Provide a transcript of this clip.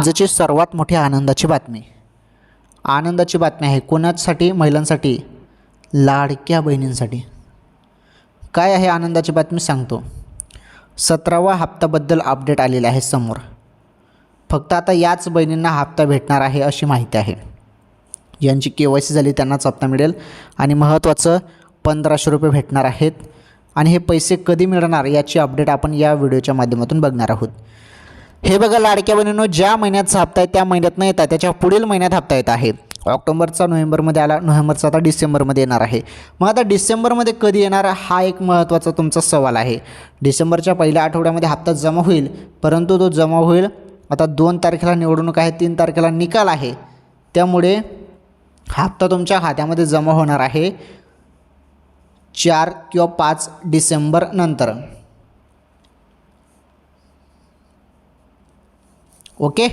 आजची सर्वात मोठी आनंदाची बातमी आहे कोणासाठी? महिलांसाठी, लाडक्या बहिणींसाठी. काय आहे आनंदाची बातमी सांगतो. 17वा हप्त्याबद्दल अपडेट आलेला आहे समोर. फक्त आता याच बहिणींना हप्ता भेटणार आहे अशी माहिती आहे. ज्यांची KYC झाली त्यांनाच हप्ता मिळेल आणि महत्त्वाचं 1500 रुपये भेटणार आहेत. आणि हे पैसे कधी मिळणार याची अपडेट आपण या व्हिडिओच्या माध्यमातून बघणार आहोत. हे बघा लाडक्या बहिणींनो, ज्या महिन्याचा हप्ता आहे त्या महिन्यात न येता त्याच्या पुढील महिन्यात हप्ता येत आहे. ऑक्टोबरचा नोव्हेंबरमध्ये आला, नोव्हेंबरचा आता डिसेंबरमध्ये येणार आहे. मग आता डिसेंबरमध्ये कधी येणार हा एक महत्त्वाचा तुमचा सवाल आहे. डिसेंबरच्या पहिल्या आठवड्यामध्ये हप्ता जमा होईल, परंतु तो जमा होईल आता 2 तारखेला निवडणूक आहे, 3 तारखेला निकाल आहे. त्यामुळे हप्ता तुमच्या खात्यामध्ये जमा होणार आहे 4 किंवा 5 डिसेंबर नंतर. ओके.